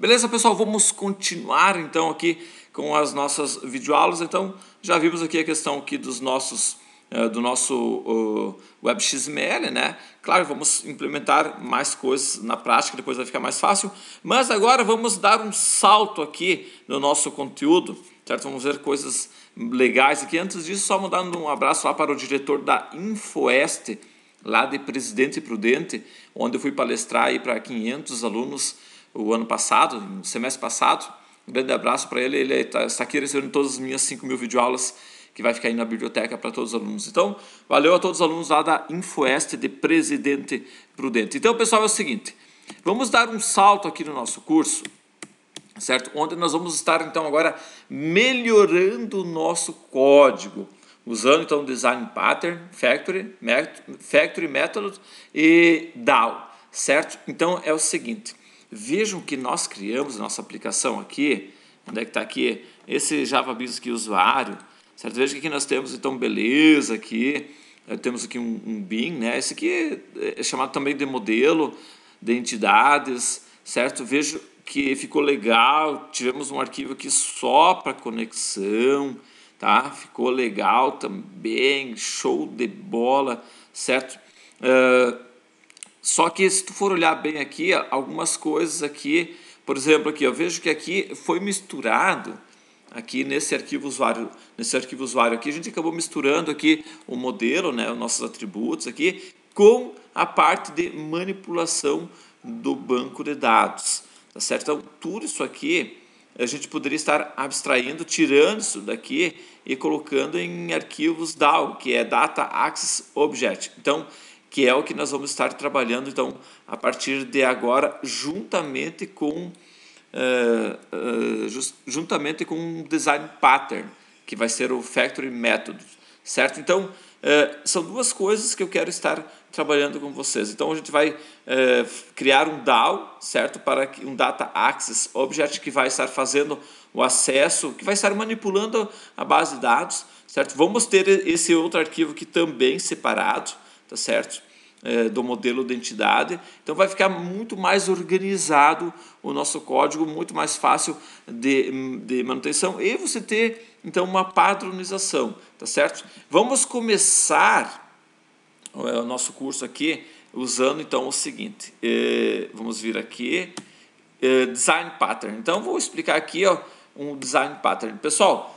Beleza, pessoal? Vamos continuar então aqui com as nossas videoaulas. Então, já vimos aqui a questão aqui do nosso WebXML, né? Claro, vamos implementar mais coisas na prática, depois vai ficar mais fácil. Mas agora vamos dar um salto aqui no nosso conteúdo, certo? Vamos ver coisas legais aqui. Antes disso, só mandando um abraço lá para o diretor da InfoEst, lá de Presidente Prudente, onde eu fui palestrar aí para 500 alunos o ano passado, no semestre passado. Um grande abraço para ele. Ele está aqui recebendo todas as minhas 5.000 videoaulas que vai ficar aí na biblioteca para todos os alunos. Então, valeu a todos os alunos lá da InfoEst de Presidente Prudente. Então, pessoal, é o seguinte, vamos dar um salto aqui no nosso curso, certo? Onde nós vamos estar, então, agora melhorando o nosso código, usando, então, Design Pattern, Factory Method e DAO, certo? Então, é o seguinte, vejam que nós criamos a nossa aplicação aqui, onde é que está aqui, esse JavaBeans aqui, usuário, certo? Veja que aqui nós temos, então, beleza aqui, temos aqui um bin, né? Esse aqui é chamado também de modelo de entidades, certo? Veja que ficou legal, tivemos um arquivo aqui só para conexão, tá? Ficou legal também, show de bola, certo? Só que se tu for olhar bem aqui, algumas coisas aqui, por exemplo, aqui, eu vejo que aqui foi misturado, aqui nesse arquivo usuário aqui, a gente acabou misturando aqui o modelo, né, os nossos atributos aqui, com a parte de manipulação do banco de dados, tá certo? Então, tudo isso aqui, a gente poderia estar abstraindo, tirando isso daqui e colocando em arquivos DAO, que é Data Access Object. Então, que é o que nós vamos estar trabalhando, então, a partir de agora, juntamente com um Design Pattern, que vai ser o Factory Method, certo? Então, são duas coisas que eu quero estar trabalhando com vocês. Então, a gente vai criar um DAO, certo? Para um Data Access Object, que vai estar fazendo o acesso, que vai estar manipulando a base de dados, certo? Vamos ter esse outro arquivo aqui também separado, tá certo? Do modelo de entidade, então vai ficar muito mais organizado o nosso código, muito mais fácil de manutenção e você ter então uma padronização, tá certo? Vamos começar o nosso curso aqui usando então o seguinte, vamos vir aqui, Design Pattern. Então vou explicar aqui um Design Pattern, pessoal.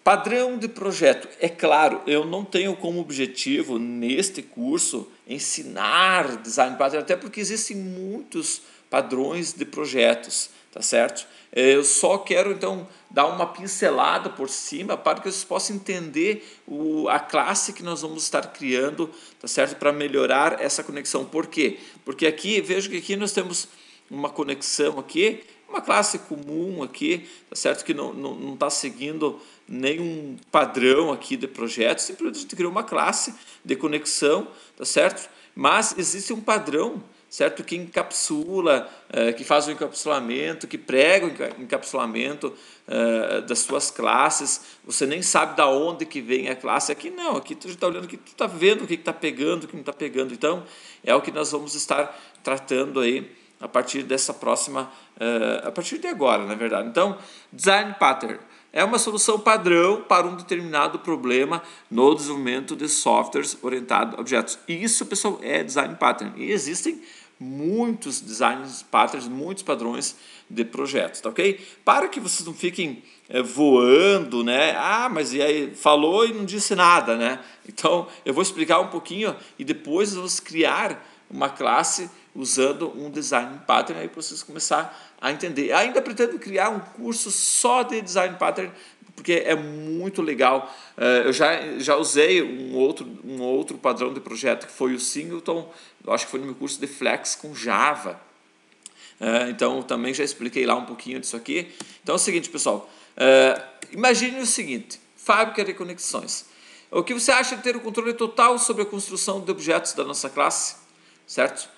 Padrão de projeto. É claro, eu não tenho como objetivo neste curso ensinar Design Pattern, até porque existem muitos padrões de projetos, tá certo? Eu só quero, então, dar uma pincelada por cima para que vocês possam entender a classe que nós vamos estar criando, tá certo? Para melhorar essa conexão. Por quê? Porque aqui, veja que aqui nós temos uma conexão aqui, uma classe comum aqui, tá certo? Que não está seguindo nenhum padrão aqui de projeto, simplesmente a gente criou uma classe de conexão, tá certo? Mas existe um padrão, certo? Que encapsula, que faz o encapsulamento, que prega o encapsulamento das suas classes. Você nem sabe da onde que vem a classe. Aqui não, aqui tu está olhando, que tu está vendo o que está pegando, o que não está pegando. Então, é o que nós vamos estar tratando aí a partir dessa próxima, a partir de agora, na verdade. Então, Design Pattern é uma solução padrão para um determinado problema no desenvolvimento de softwares orientados a objetos. E isso, pessoal, é Design Pattern. E existem muitos Design Patterns, muitos padrões de projetos, tá ok? Para que vocês não fiquem voando, né? Mas e aí, falou e não disse nada, né? Então, eu vou explicar um pouquinho e depois vamos criar uma classe usando um Design Pattern aí para vocês começar a entender. Ainda pretendo criar um curso só de Design Pattern, porque é muito legal. Eu já usei um outro padrão de projeto, que foi o Singleton, eu acho que foi no meu curso de Flex com Java. Então, também já expliquei lá um pouquinho disso aqui. Então, é o seguinte, pessoal. Imagine o seguinte, fábrica de conexões. O que você acha de ter o controle total sobre a construção de objetos da nossa classe? Certo?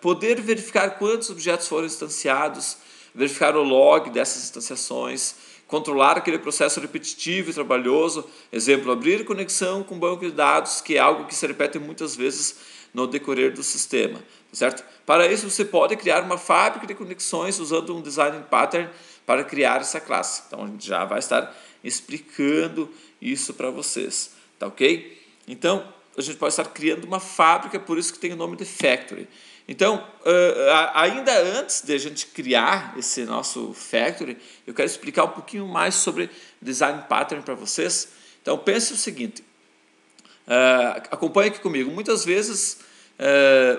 Poder verificar quantos objetos foram instanciados, verificar o log dessas instanciações, controlar aquele processo repetitivo e trabalhoso, exemplo, abrir conexão com banco de dados, que é algo que se repete muitas vezes no decorrer do sistema, certo? Para isso, você pode criar uma fábrica de conexões usando um design pattern para criar essa classe. Então, a gente já vai estar explicando isso para vocês, tá ok? Então, a gente pode estar criando uma fábrica, por isso que tem o nome de factory. Então, ainda antes de a gente criar esse nosso factory, eu quero explicar um pouquinho mais sobre design pattern para vocês. Então, pense o seguinte, acompanhe aqui comigo. Muitas vezes,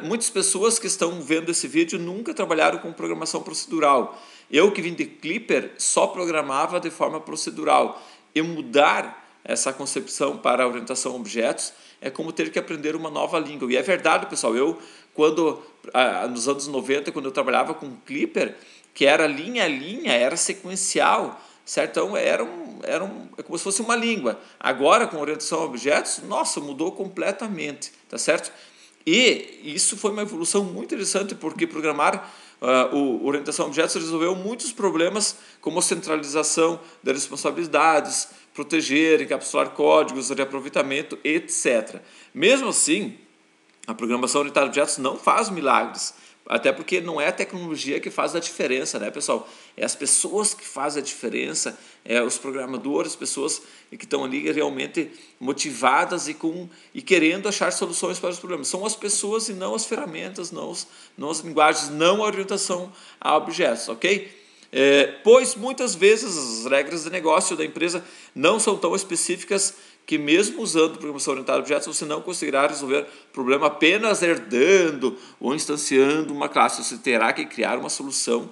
muitas pessoas que estão vendo esse vídeo nunca trabalharam com programação procedural. Eu que vim de Clipper só programava de forma procedural. E mudar essa concepção para a orientação a objetos é como ter que aprender uma nova língua. E é verdade, pessoal, nos anos 90, quando eu trabalhava com Clipper, que era linha a linha, era sequencial, certo? Então, é como se fosse uma língua. Agora, com orientação a objetos, nossa, mudou completamente, tá certo? E isso foi uma evolução muito interessante, porque programar orientação a objetos resolveu muitos problemas, como centralização das responsabilidades, proteger, encapsular códigos, reaproveitamento, etc. Mesmo assim, a programação orientada a objetos não faz milagres, até porque não é a tecnologia que faz a diferença, né, pessoal? É as pessoas que fazem a diferença, os programadores, pessoas que estão ali realmente motivadas e querendo achar soluções para os problemas. São as pessoas e não as ferramentas, não as linguagens, não a orientação a objetos, ok? Pois muitas vezes as regras de negócio da empresa não são tão específicas que mesmo usando programação orientada a objetos, você não conseguirá resolver o problema apenas herdando ou instanciando uma classe. Você terá que criar uma solução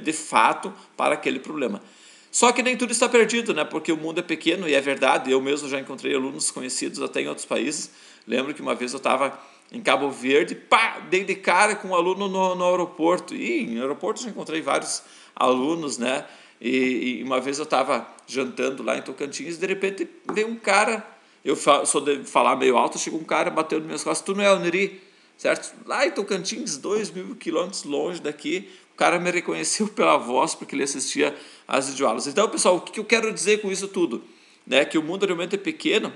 de fato para aquele problema. Só que nem tudo está perdido, né? Porque o mundo é pequeno e é verdade. Eu mesmo já encontrei alunos conhecidos até em outros países. Lembro que uma vez eu estava em Cabo Verde, dei de cara com um aluno no aeroporto. E no aeroporto eu já encontrei vários alunos, né? E uma vez eu estava jantando lá em Tocantins e de repente veio um cara, eu sou de falar meio alto, chegou um cara, bateu nas minhas costas, tu não é o Neri, certo? Lá em Tocantins, 2.000 quilômetros longe daqui, o cara me reconheceu pela voz porque ele assistia às videoaulas. Então, pessoal, o que eu quero dizer com isso tudo? Né? Que o mundo realmente é pequeno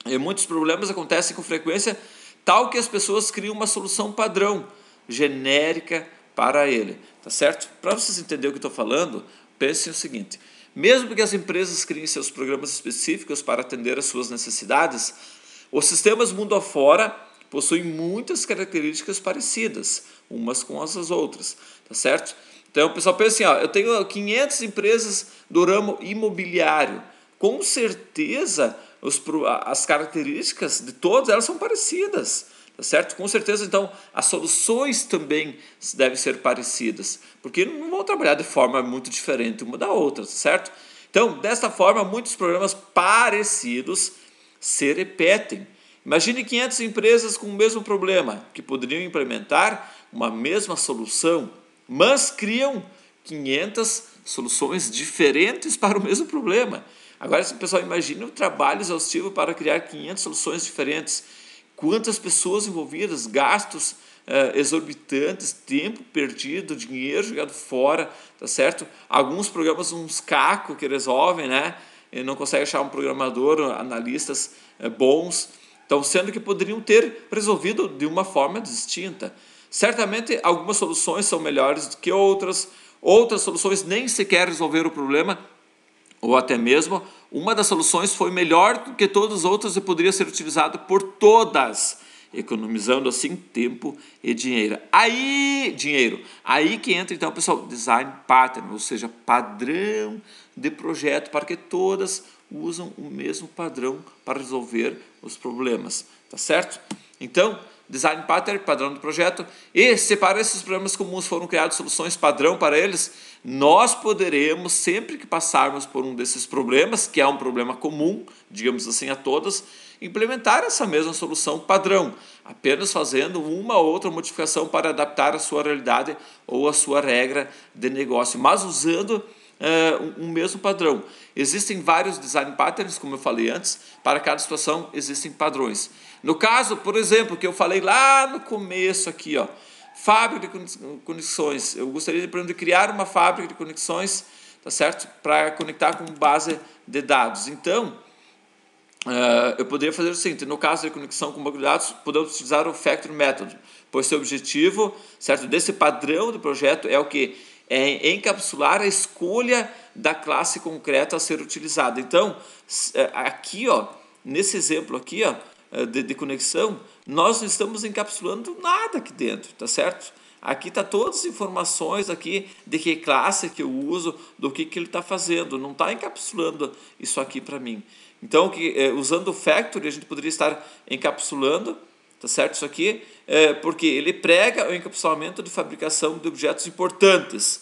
e muitos problemas acontecem com frequência, tal que as pessoas criam uma solução padrão, genérica para ele, tá certo? Para vocês entenderem o que eu estou falando, pensem o seguinte, mesmo que as empresas criem seus programas específicos para atender às suas necessidades, os sistemas mundo afora possuem muitas características parecidas, umas com as outras, tá certo? Então o pessoal pensa assim, eu tenho 500 empresas do ramo imobiliário, com certeza as características de todas elas são parecidas, tá certo? Com certeza, então, as soluções também devem ser parecidas, porque não vão trabalhar de forma muito diferente uma da outra, certo? Então, desta forma, muitos problemas parecidos se repetem. Imagine 500 empresas com o mesmo problema, que poderiam implementar uma mesma solução, mas criam 500 soluções diferentes para o mesmo problema. Agora, se o pessoal imagina o trabalho exaustivo para criar 500 soluções diferentes, quantas pessoas envolvidas, gastos exorbitantes, tempo perdido, dinheiro jogado fora, tá certo? Alguns programas, uns cacos que resolvem, né? E não consegue achar um programador, analistas bons, então, sendo que poderiam ter resolvido de uma forma distinta. Certamente, algumas soluções são melhores do que outras soluções nem sequer resolveram o problema, ou até mesmo uma das soluções foi melhor do que todas as outras e poderia ser utilizada por todas, economizando assim tempo e dinheiro. Aí que entra então, pessoal, design pattern, ou seja, padrão de projeto, para que todas usam o mesmo padrão para resolver os problemas, tá certo? Então, design pattern, padrão do projeto, e se para esses problemas comuns foram criadas soluções padrão para eles, nós poderemos, sempre que passarmos por um desses problemas, que é um problema comum, digamos assim, a todas, implementar essa mesma solução padrão, apenas fazendo uma ou outra modificação para adaptar a sua realidade ou a sua regra de negócio, mas usando um mesmo padrão. Existem vários design patterns, como eu falei antes, para cada situação existem padrões. No caso, por exemplo, que eu falei lá no começo aqui, fábrica de conexões. Eu gostaria de criar uma fábrica de conexões, tá certo? Para conectar com base de dados. Então, eu poderia fazer o seguinte: no caso de conexão com banco de dados, podemos utilizar o Factory Method, pois seu objetivo, certo, desse padrão do projeto é o que? É encapsular a escolha da classe concreta a ser utilizada. Então, aqui, ó, nesse exemplo aqui, ó, de conexão, nós não estamos encapsulando nada aqui dentro, tá certo? Aqui está todas as informações aqui de que classe que eu uso, do que ele está fazendo. Não está encapsulando isso aqui para mim. Então, usando o Factory, a gente poderia estar encapsulando, tá certo? Isso aqui, porque ele prega o encapsulamento de fabricação de objetos importantes,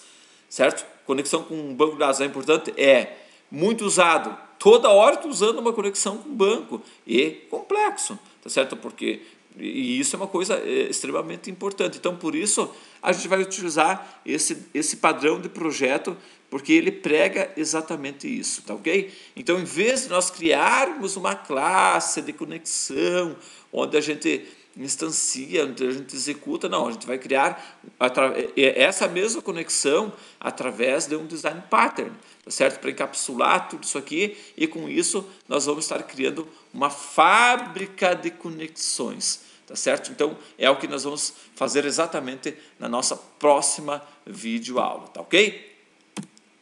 certo? Conexão com um banco de dados é importante? É. Muito usado. Toda hora estou usando uma conexão com banco. E complexo, tá certo? Porque... E isso é uma coisa extremamente importante. Então, por isso, a gente vai utilizar esse padrão de projeto, porque ele prega exatamente isso, tá ok? Então, em vez de nós criarmos uma classe de conexão, onde a gente instancia, onde a gente executa, não, a gente vai criar essa mesma conexão através de um design pattern, tá certo? Para encapsular tudo isso aqui, e com isso nós vamos estar criando uma fábrica de conexões, tá certo? Então é o que nós vamos fazer exatamente na nossa próxima videoaula, tá ok?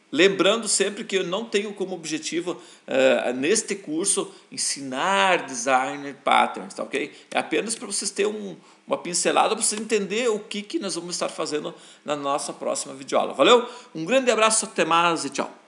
Lembrando sempre que eu não tenho como objetivo, neste curso, ensinar design patterns, tá ok? É apenas para vocês terem uma pincelada, para vocês entenderem o que nós vamos estar fazendo na nossa próxima videoaula. Valeu? Um grande abraço, até mais e tchau!